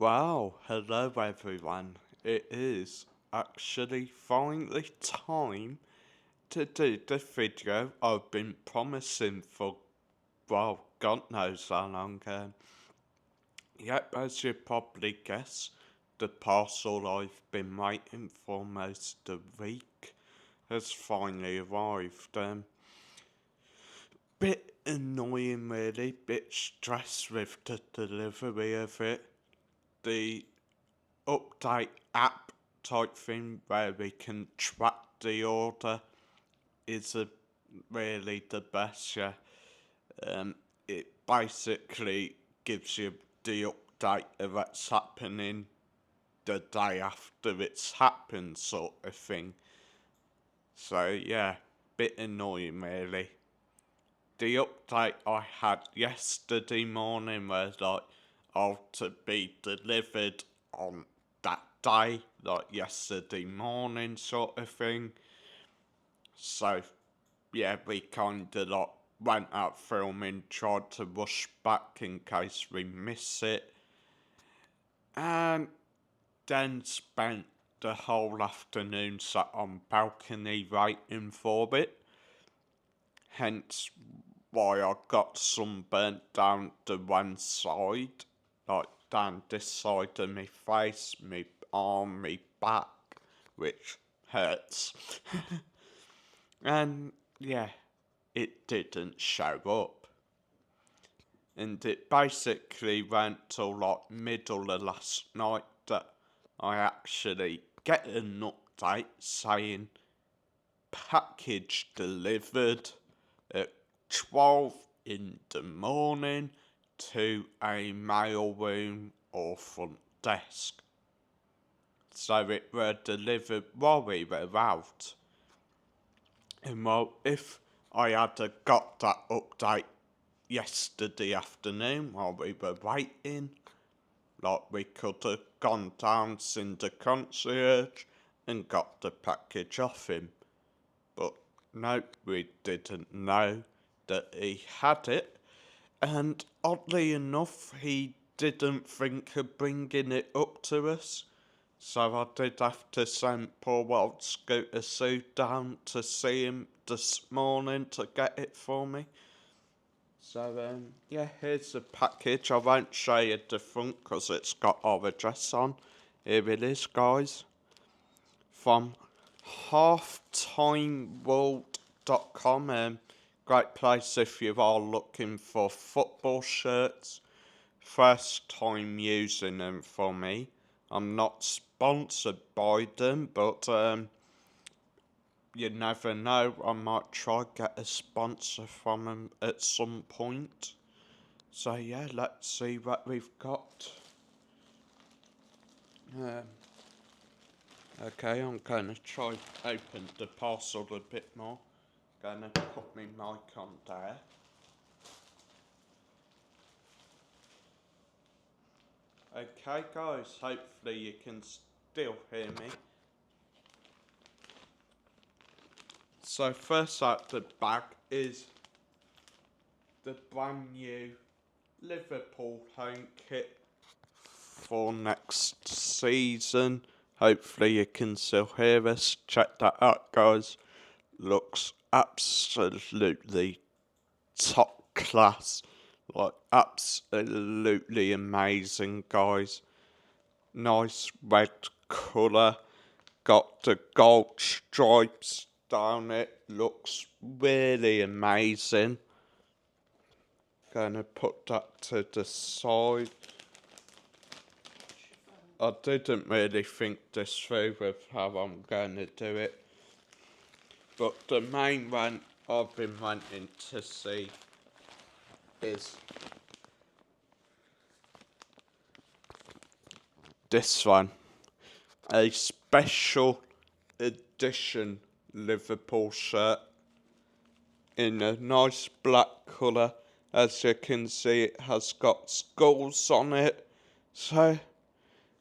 Wow, hello everyone. It is actually finally time to do the video I've been promising for, well, God knows how long. Yep, as you probably guess, the parcel I've been waiting for almost a week has finally arrived. Bit annoying really, bit stressed with the delivery of it. The update app type thing where we can track the order is really the best. Yeah, it basically gives you the update of what's happening the day after it's happened, sort of thing. So yeah, bit annoying really. The update I had yesterday morning was like, oh, to be delivered on that day, like yesterday morning sort of thing. So, yeah, we kind of like went out filming, tried to rush back in case we miss it, and then spent the whole afternoon sat on balcony waiting for it. Hence why I got sunburnt down the one side, like down this side of my face, my arm, my back, which hurts. And yeah, it didn't show up. And it basically went till like middle of last night that I actually get an update saying package delivered at 12 in the morning to a mailroom or front desk. So it were delivered while we were out. And well, if I had got that update yesterday afternoon while we were waiting, like we could have gone down, seen the concierge and got the package off him. But no, we didn't know that he had it, and oddly enough, he didn't think of bringing it up to us. So I did have to send poor old Scooter Sue down to see him this morning to get it for me. So, yeah, here's the package. I won't show you the front because it's got our address on. Here it is, guys. From halftimeworld.com. Great place if you are looking for football shirts. First time using them for me. I'm not sponsored by them, but you never know. I might try get a sponsor from them at some point. So yeah, let's see what we've got. Okay, I'm going to try open the parcel a bit more. Going to put my mic on there. Okay guys, hopefully you can still hear me. So first out the bag is the brand new Liverpool home kit for next season. Hopefully you can still hear us. Check that out guys. Looks absolutely top class. Like absolutely amazing guys. Nice red colour. Got the gold stripes down it. Looks really amazing. Gonna put that to the side. I didn't really think this through with how I'm gonna do it. But the main one I've been wanting to see is this one. A special edition Liverpool shirt in a nice black colour. As you can see, it has got skulls on it. So,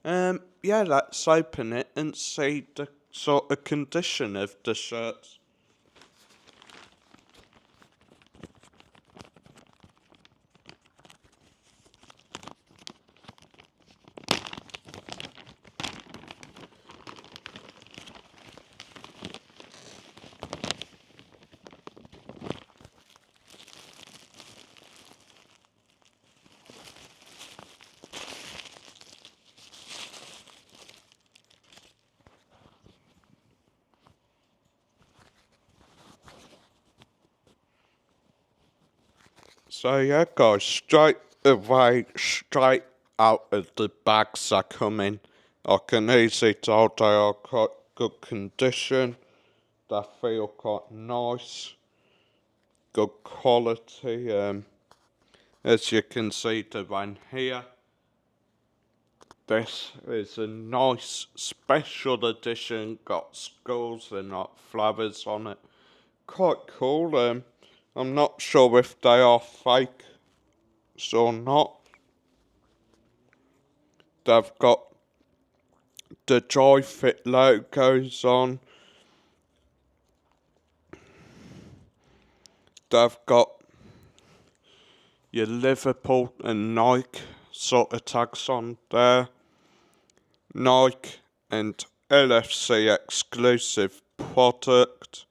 yeah, let's open it and see the sort of condition of the shirts. So yeah, guys, straight away, straight out of the bags are coming. I can easily tell they are quite good condition. They feel quite nice, good quality. As you can see, the one here. This is a nice special edition. Got skulls and like flowers on it. Quite cool. I'm not sure if they are fake or not. They've got the Dry Fit logos on. They've got your Liverpool and Nike sort of tags on there. Nike and LFC exclusive product.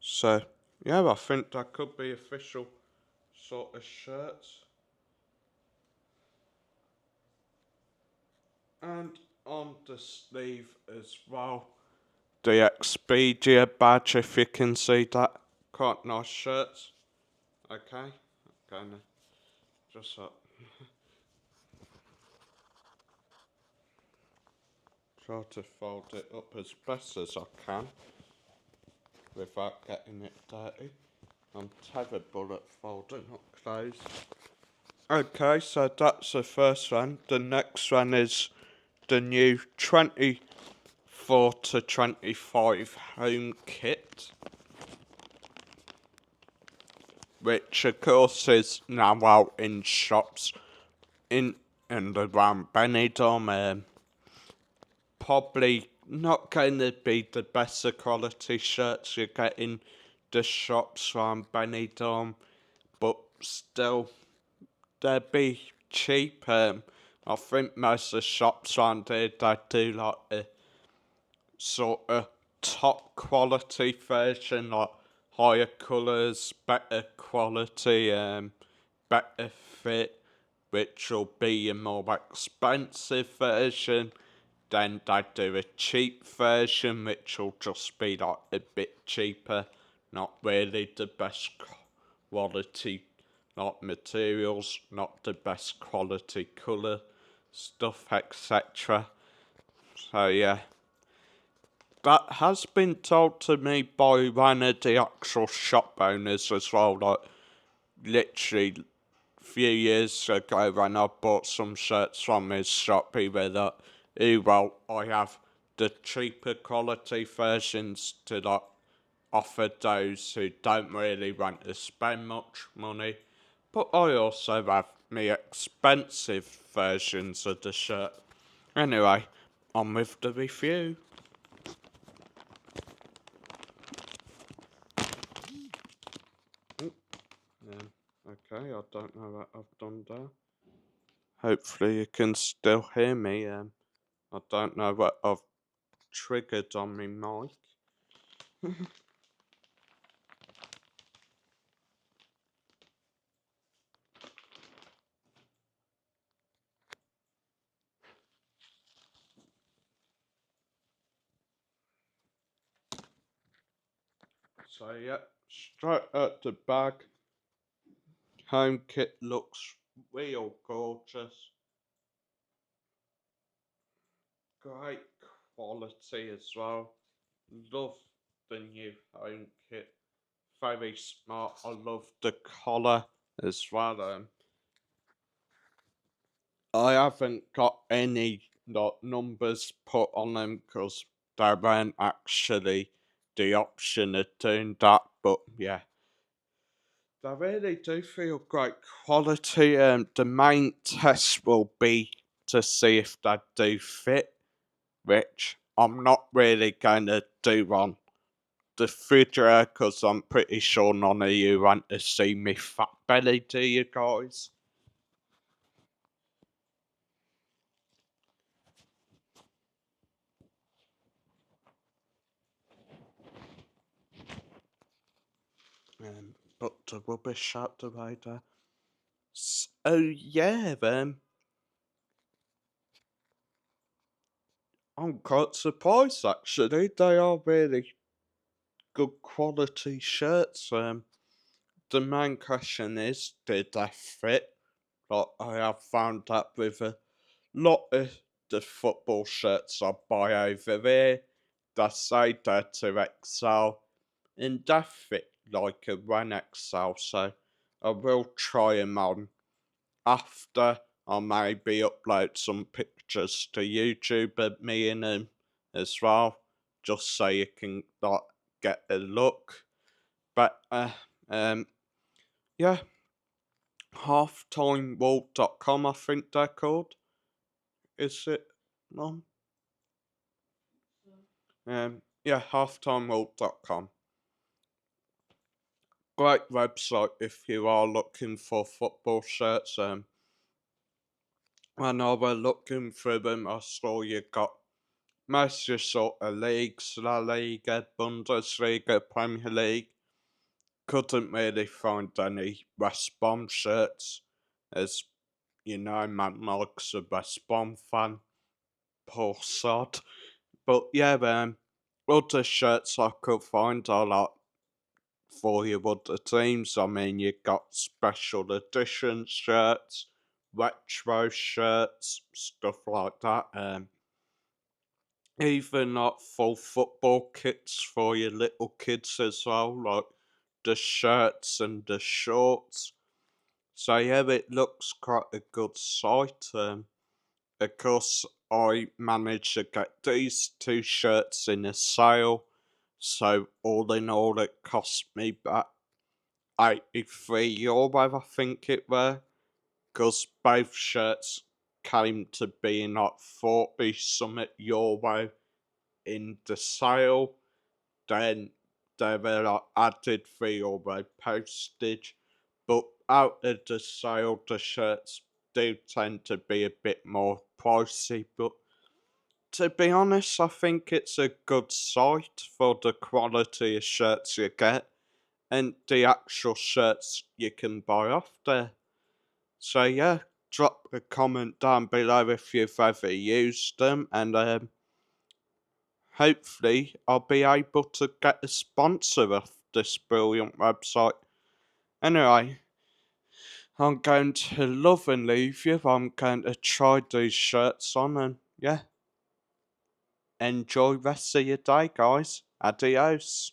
So, yeah, I think that could be official sort of shirts. And on the sleeve as well, the Expedia badge, if you can see that. Quite nice shirts. Okay, gonna just try to fold it up as best as I can without getting it dirty. I'm terrible at folding up clothes. Okay, so that's the first one. The next one is the new 24 to 25 home kit, which of course is now out in shops in and around Benidorm. Probably not going to be the best of quality shirts you get in the shops around Benidorm, but still, they'd be cheap. I think most of the shops around here, they do like a sort of top quality version, like higher colours, better quality, better fit, which will be a more expensive version. Then they do a cheap version, which will just be like a bit cheaper, not really the best quality, like materials, not the best quality colour stuff, etc. So yeah, that has been told to me by one of the actual shop owners as well, like literally a few years ago when I bought some shirts from his shop. He was like, well, I have the cheaper quality versions to like offer those who don't really want to spend much money, but I also have the expensive versions of the shirt. Anyway, on with the review. Okay, I don't know what I've done there. Hopefully you can still hear me. I don't know what I've triggered on my mic. So yeah, straight out the bag. Home kit looks real gorgeous. Great quality as well. Love the new home kit. Very smart. I love the collar as well. I haven't got any numbers put on them because there weren't actually the option of doing that. But yeah, they really do feel great quality. The main test will be to see if they do fit, which I'm not really going to do on the refrigerator because I'm pretty sure none of you want to see me fat belly, do you guys? But the rubbish out the way there. So yeah, I'm quite surprised actually. They are really good quality shirts. the main question is, did they fit? But I have found that with a lot of the football shirts I buy over there, they say they're 2XL, and they fit like a 1XL, so I will try them on after. I maybe upload some pictures to YouTube of me in them as well, just so you can like get a look. But yeah, halftimewall.com, I think they're called. Is it? No. Yeah, halftimewall.com. Great website if you are looking for football shirts. When I was looking through them, I saw you got most of your sort of leagues: La Liga, Bundesliga, Premier League. Couldn't really find any West Brom shirts, as you know, my Mike's a West Brom fan. Poor sod. But yeah, other shirts I could find are like for your other teams. I mean, you got special edition shirts, retro shirts, stuff like that. Even like full football kits for your little kids as well, like the shirts and the shorts. So yeah, it looks quite a good site. Of course, I managed to get these two shirts in a sale, so all in all, it cost me about €83, I think it were, because both shirts came to being like 40 something euro in the sale. Then they were like added €3 postage, but out of the sale, the shirts do tend to be a bit more pricey. But to be honest, I think it's a good site for the quality of shirts you get and the actual shirts you can buy off there. So yeah, drop a comment down below if you've ever used them, and hopefully I'll be able to get a sponsor of this brilliant website. Anyway, I'm going to love and leave you. I'm going to try these shirts on, and yeah, enjoy rest of your day, guys. Adios.